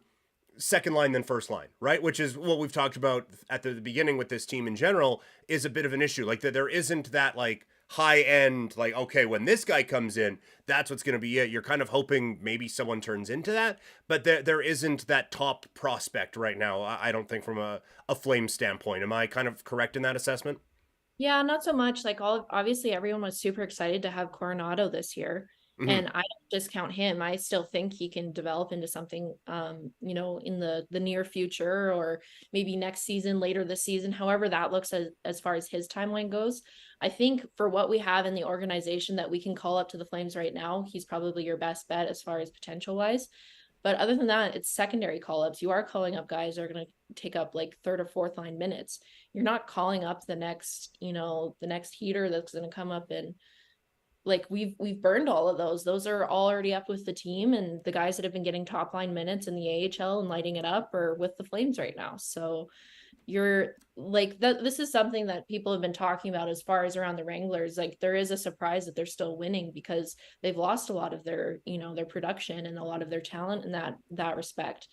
second line than first line, right? Which is what we've talked about at the beginning with this team in general is a bit of an issue. Like that there isn't that like high end, like, okay, when this guy comes in, that's what's going to be it. You're kind of hoping maybe someone turns into that, but there isn't that top prospect right now. I don't think from a Flame standpoint. Am I kind of correct in that assessment? Yeah, not so much. Like obviously everyone was super excited to have Coronado this year. Mm-hmm. And I don't discount him. I still think he can develop into something in the near future or maybe next season, later this season, however that looks as far as his timeline goes. I think for what we have in the organization that we can call up to the Flames right now, he's probably your best bet as far as potential wise. But other than that, it's secondary call ups. You are calling up guys that are going to take up like third or fourth line minutes. You're not calling up the next heater that's going to come up and like we've burned all of those. Those are all already up with the team, and the guys that have been getting top line minutes in the AHL and lighting it up are with the Flames right now. So you're like that. This is something that people have been talking about as far as around the Wranglers. Like there is a surprise that they're still winning because they've lost a lot of their production and a lot of their talent in that respect.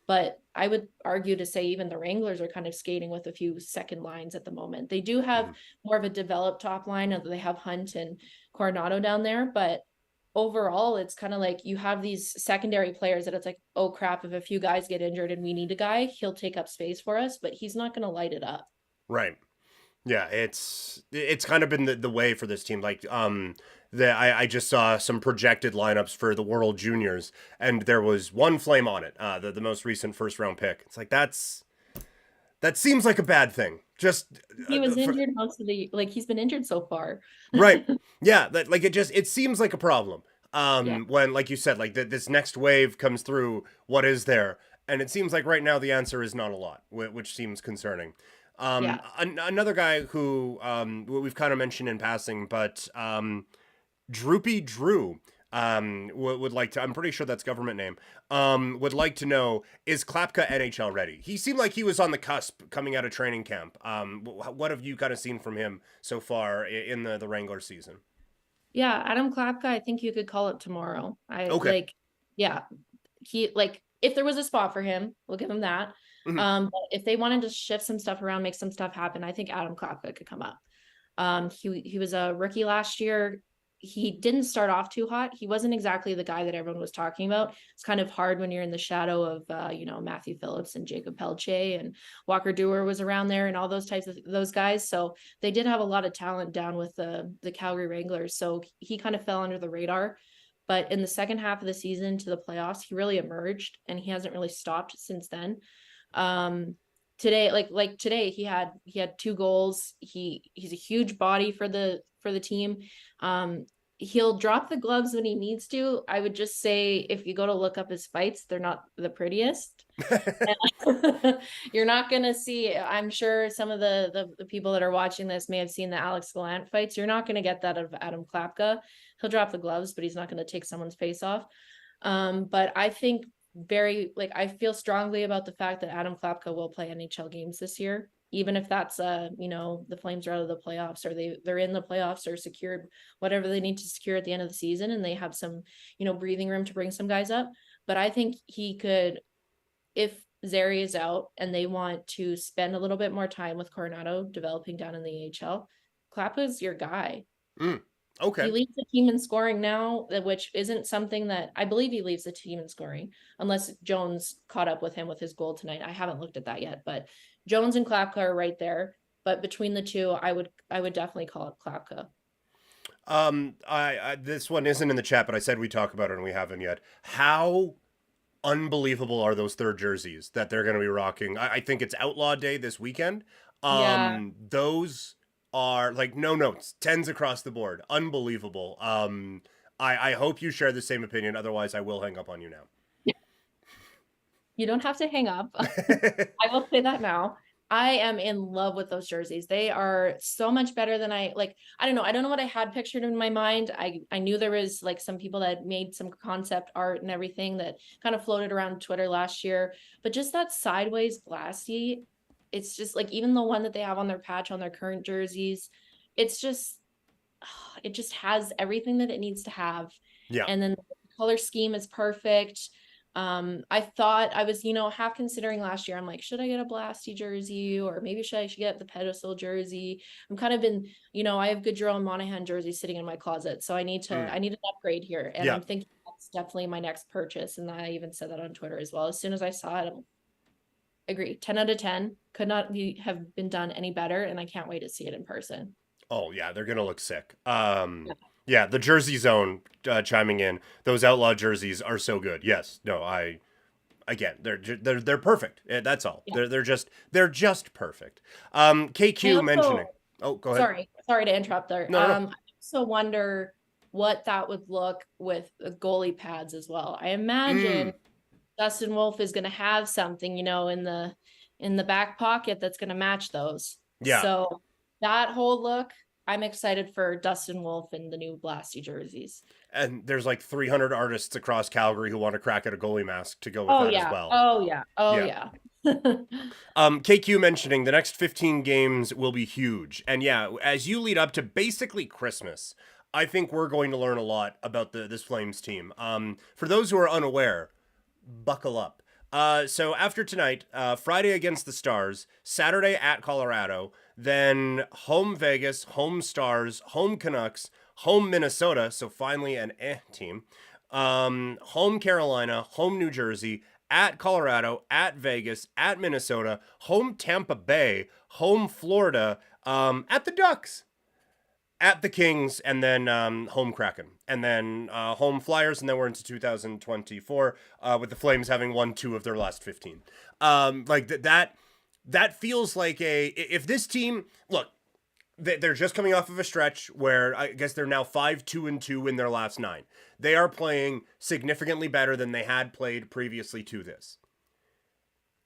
But I would argue to say even the Wranglers are kind of skating with a few second lines at the moment. They do have Mm-hmm. more of a developed top line. They have Hunt and Coronado down there, but overall it's kind of like you have these secondary players that it's like, oh crap, if a few guys get injured and we need a guy, he'll take up space for us, but he's not going to light it up. Right. Yeah, it's kind of been the way for this team. Like I just saw some projected lineups for the World Juniors, and there was one Flame on it. The most recent first round pick. It's like that seems like a bad thing. Just He was injured most of the like he's been injured so far. right. Yeah, that like it seems like a problem. Yeah. When like you said, like this next wave comes through, what is there? And it seems like right now the answer is not a lot, which seems concerning. Yeah. Another guy who we've kind of mentioned in passing, but Droopy Drew would like to. I'm pretty sure that's government name. Would like to know, is Klapka NHL ready? He seemed like he was on the cusp coming out of training camp. What have you kind of seen from him so far in the Wrangler season? Yeah, Adam Klapka, I think you could call it tomorrow. Okay. Yeah, he like if there was a spot for him, we'll give him that. Mhm. But if they wanted to shift some stuff around, make some stuff happen, I think Adam Klapka could come up. He was a rookie last year. He didn't start off too hot. He wasn't exactly the guy that everyone was talking about. It's kind of hard when you're in the shadow of Matthew Phillips and Jacob Pelche and Walker Dewar was around there and all those types of those guys. So they did have a lot of talent down with the Calgary Wranglers. So he kind of fell under the radar. But in the second half of the season to the playoffs, he really emerged and he hasn't really stopped since then. Today, like today, he had 2 goals. He's a huge body for the team. he'll drop the gloves when he needs to. I would just say if you go to look up his fights, they're not the prettiest. You're not gonna see. I'm sure some of the people that are watching this may have seen the Alex Gallant fights. You're not gonna get that out of Adam Klapka. He'll drop the gloves, but he's not gonna take someone's face off. But I think I feel strongly about the fact that Adam Klapka will play NHL games this year, even if that's the Flames are out of the playoffs or they're in the playoffs or secured whatever they need to secure at the end of the season, and they have some breathing room to bring some guys up. But I think he could, if Zary is out and they want to spend a little bit more time with Coronado developing down in the AHL, Klapka's your guy. Okay. He leads the team in scoring now, which isn't something that I believe he leads the team in scoring, unless Jones caught up with him with his goal tonight. I haven't looked at that yet, but Jones and Klapka are right there. But between the two, I would definitely call it Klapka. I this one isn't in the chat, but I said we talk about it and we haven't yet. How unbelievable are those third jerseys that they're going to be rocking? I think it's Outlaw Day this weekend. Yeah. Those are like no notes, tens across the board. Unbelievable. I hope you share the same opinion. Otherwise, I will hang up on you now. You don't have to hang up. I will say that now. I am in love with those jerseys. They are so much better than I don't know. I don't know what I had pictured in my mind. I knew there was like some people that made some concept art and everything that kind of floated around Twitter last year, but just that sideways glassy, it's just like even the one that they have on their patch on their current jerseys, it's just it just has everything that it needs to have. Yeah. And then the color scheme is perfect. I thought I was, half considering last year. I'm like, should I get a Blasty jersey or maybe I should get the pedestal jersey? I'm kind of in, I have Gaudreau and Monahan jerseys sitting in my closet. So I need an upgrade here. And Yeah. I'm thinking that's definitely my next purchase. And I even said that on Twitter as well. As soon as I saw it, I agree. 10 out of 10 could not have been done any better. And I can't wait to see it in person. Oh yeah, they're gonna look sick. Yeah, the Jersey Zone chiming in. Those Outlaw jerseys are so good. Yes, no, again, they're perfect. That's all. Yeah. They're just perfect. KQ also, mentioning. Oh, go ahead. Sorry to interrupt there. No. I also wonder what that would look with the goalie pads as well. I imagine Dustin Wolf is going to have something, in the back pocket that's going to match those. Yeah. So that whole look, I'm excited for Dustin Wolf and the new Blasty jerseys. And there's like 300 artists across Calgary who want to crack at a goalie mask to go with that as well. Oh yeah. KQ mentioning the next 15 games will be huge. And yeah, as you lead up to basically Christmas, I think we're going to learn a lot about this Flames team. For those who are unaware, buckle up. So after tonight, Friday against the Stars, Saturday at Colorado, then home Vegas, home Stars, home Canucks, home Minnesota, so finally an team, home Carolina, home New Jersey, at Colorado, at Vegas, at Minnesota, home Tampa Bay, home Florida, at the Ducks, at the Kings, and then home Kraken, and then home Flyers, and then we're into 2024 with the Flames having won 2 of their last 15. That feels like if this team, look, they're just coming off of a stretch where I guess they're now 5-2-2 in their last 9. They are playing significantly better than they had played previously to this,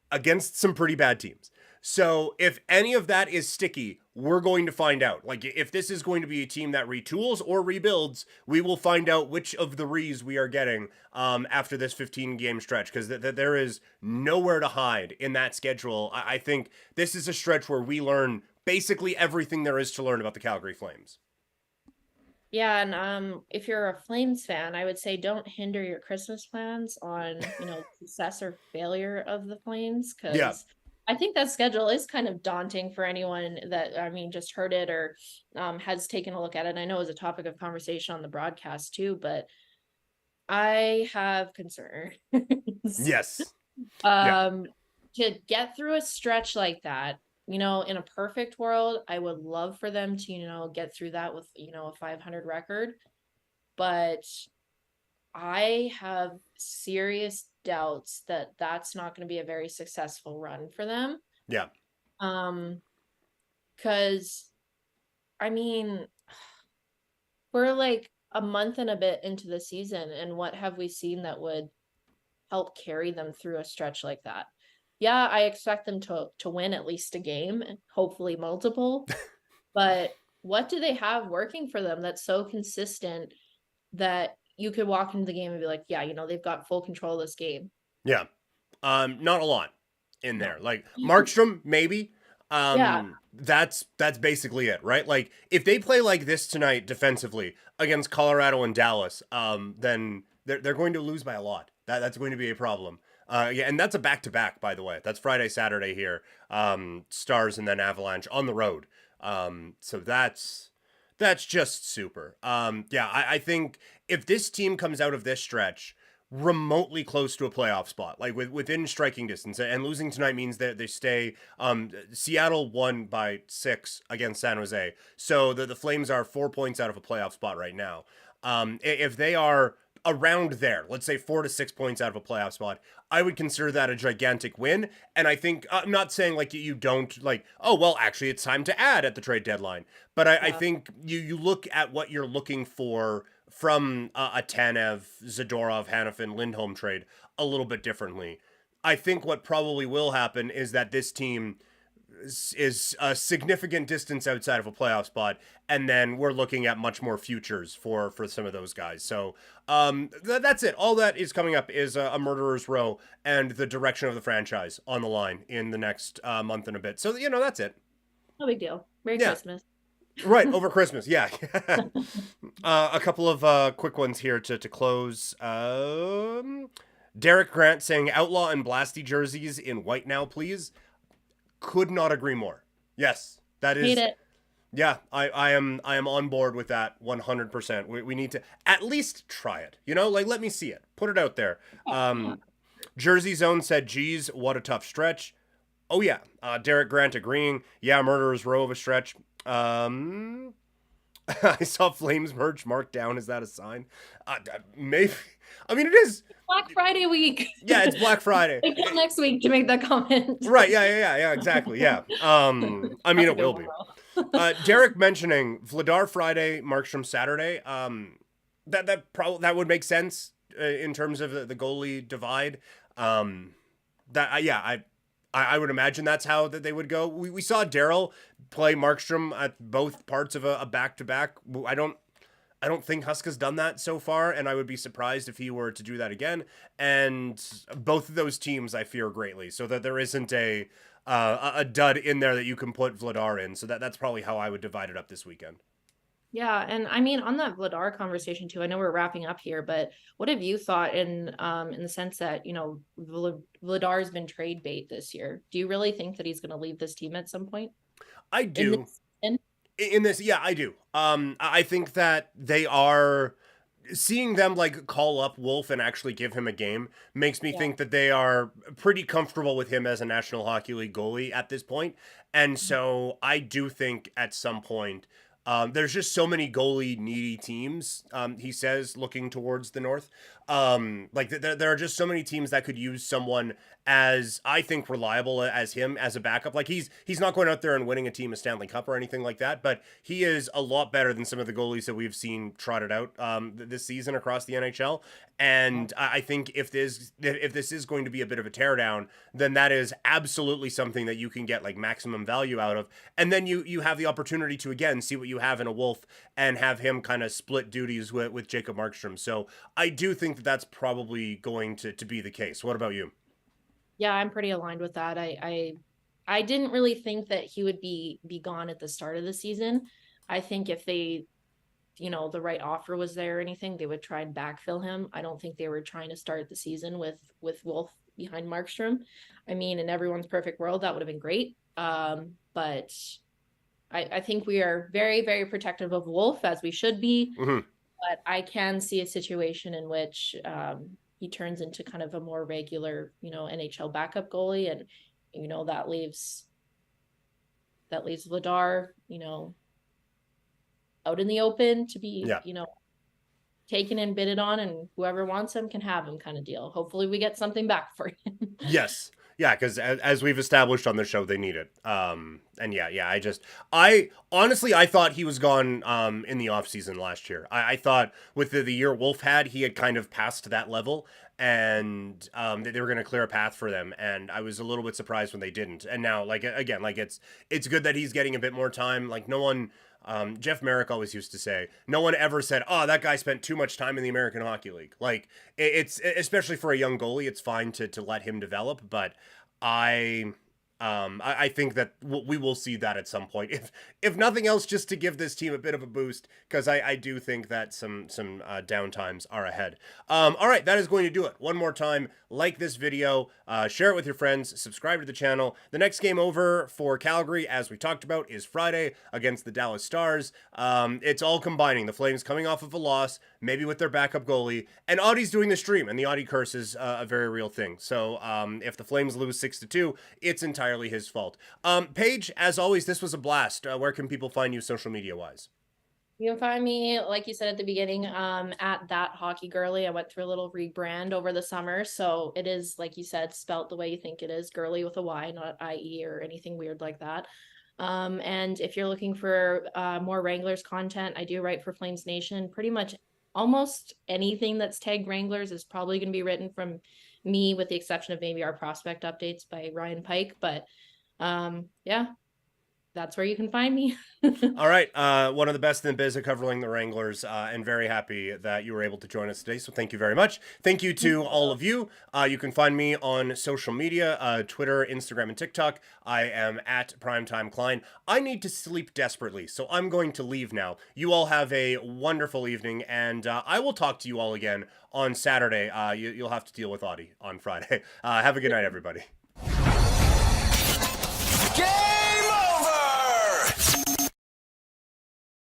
against some pretty bad teams. So if any of that is sticky, we're going to find out. Like, if this is going to be a team that retools or rebuilds, we will find out which of the re's we are getting after this 15-game stretch, because there is nowhere to hide in that schedule. I think this is a stretch where we learn basically everything there is to learn about the Calgary Flames. Yeah, and if you're a Flames fan, I would say don't hinder your Christmas plans on, success or failure of the Flames, because I think that schedule is kind of daunting for anyone that, just heard it or has taken a look at it. And I know it was a topic of conversation on the broadcast too, but I have concerns. Yes. To get through a stretch like that, in a perfect world, I would love for them to, get through that with, a 500 record. But I have serious doubts that that's not going to be a very successful run for them. Yeah. Because, we're like a month and a bit into the season, and what have we seen that would help carry them through a stretch like that? Yeah, I expect them to win at least a game and hopefully multiple, but what do they have working for them that's so consistent that you could walk into the game and be like, yeah, they've got full control of this game? Yeah. Not a lot in No. there. Like Markstrom, maybe. Yeah. That's basically it, right? Like if they play like this tonight defensively against Colorado and Dallas, then they're going to lose by a lot. That's going to be a problem. Yeah, and that's a back to back, by the way. That's Friday, Saturday here. Stars and then Avalanche on the road. So that's just super. Yeah, I think if this team comes out of this stretch remotely close to a playoff spot, like within striking distance, and losing tonight means that they stay. Seattle won by 6 against San Jose, so the Flames are 4 points out of a playoff spot right now. If they are around there, let's say 4 to 6 points out of a playoff spot, I would consider that a gigantic win. And I think I'm not saying like you don't like, oh well, actually it's time to add at the trade deadline, but I Yeah. think you look at what you're looking for from a Tanev, Zadorov, Hanifin, Lindholm trade a little bit differently. I think what probably will happen is that this team is a significant distance outside of a playoff spot, and then we're looking at much more futures for some of those guys. So that's it. All that is coming up is a murderer's row and the direction of the franchise on the line in the next month and a bit. So that's it. No big deal. Merry Yeah. Christmas. Right, over Christmas, yeah. A couple of quick ones here to close. Derek Grant saying outlaw and blasty jerseys in white now, please. Could not agree more. Yes, that Hate is. it. Yeah, I am on board with that 100%. We need to at least try it. Like let me see it. Put it out there. Jersey Zone said, "Geez, what a tough stretch." Oh yeah, Derek Grant agreeing. Yeah, murderer's row of a stretch. I saw Flames merch marked down. Is that a sign? Maybe. I mean, it is. Black Friday week. Yeah, it's Black Friday. Wait till next week to make that comment. Right. Yeah. Exactly. Yeah. I mean, That's a it good will one, be. though. Derek mentioning Vladar Friday, Markstrom Saturday. That would make sense in terms of the goalie divide. I would imagine that's how that they would go. We saw Daryl play Markstrom at both parts of a back to back. I don't think Huska's done that so far, and I would be surprised if he were to do that again. And both of those teams I fear greatly, so that there isn't a dud in there that you can put Vladar in. So that's probably how I would divide it up this weekend. Yeah, and I mean on that Vladar conversation too, I know we're wrapping up here, but what have you thought in the sense that, Vladar's been trade bait this year? Do you really think that he's going to leave this team at some point? I In do. this season? In this, yeah, I do. I think that they are seeing them like call up Wolf and actually give him a game makes me Yeah. think that they are pretty comfortable with him as a National Hockey League goalie at this point. And so I do think at some point, there's just so many goalie needy teams, he says, looking towards the north. There are just so many teams that could use someone as I think reliable as him as a backup. Like he's not going out there and winning a team a Stanley Cup or anything like that, but he is a lot better than some of the goalies that we've seen trotted out this season across the NHL. And I think if this is going to be a bit of a teardown, then that is absolutely something that you can get like maximum value out of. And then you have the opportunity to again see what you have in a Wolf and have him kind of split duties with Jacob Markstrom. So I do think that that's probably going to be the case. What about you? Yeah, I'm pretty aligned with that. I didn't really think that he would be gone at the start of the season. I think if they, the right offer was there or anything, they would try and backfill him. I don't think they were trying to start the season with Wolf behind Markstrom. I mean, in everyone's perfect world, that would have been great. But I think we are very, very protective of Wolf, as we should be. Mm-hmm. But I can see a situation in which he turns into kind of a more regular, NHL backup goalie, and that leaves Vladar, out in the open to be, Yeah. taken and bidded on, and whoever wants him can have him, kind of deal. Hopefully, we get something back for him. Yes. Yeah, because as we've established on the show, they need it. And yeah, I honestly, I thought he was gone in the offseason last year. I thought with the year Wolf had, he had kind of passed that level, and they were going to clear a path for them. And I was a little bit surprised when they didn't. And now, like, again, like it's good that he's getting a bit more time. Like, no one. Jeff Merrick always used to say, no one ever said, "Oh, that guy spent too much time in the American Hockey League." Like, it's especially for a young goalie, it's fine to let him develop. But I I think that we will see that at some point, if nothing else, just to give this team a bit of a boost, because I do think that some downtimes are ahead. All right, that is going to do it. One more time, like this video, share it with your friends, subscribe to the channel. The next game over for Calgary, as we talked about, is Friday against the Dallas Stars. It's all combining. The Flames coming off of a loss, maybe with their backup goalie, and Audie's doing the stream, and the Audie curse is a very real thing. So if the Flames lose 6-2, it's entirely his fault. Paige, as always, this was a blast. Where can people find you social media wise? You can find me, like you said at the beginning, at That Hockey Girly. I went through a little rebrand over the summer, so it is, like you said, spelt the way you think it is, girly with a Y, not IE or anything weird like that. And if you're looking for more Wranglers content, I do write for Flames Nation. Pretty much almost anything that's tagged Wranglers is probably going to be written from me, with the exception of maybe our prospect updates by Ryan Pike. But yeah, that's where you can find me. All right. One of the best in the biz at covering the Wranglers, and very happy that you were able to join us today. So thank you very much. Thank you to all of you. You can find me on social media, Twitter, Instagram, and TikTok. I am at Primetime Klein. I need to sleep desperately, so I'm going to leave now. You all have a wonderful evening, and I will talk to you all again on Saturday. You'll have to deal with Audie on Friday. Have a good night, everybody. Yeah!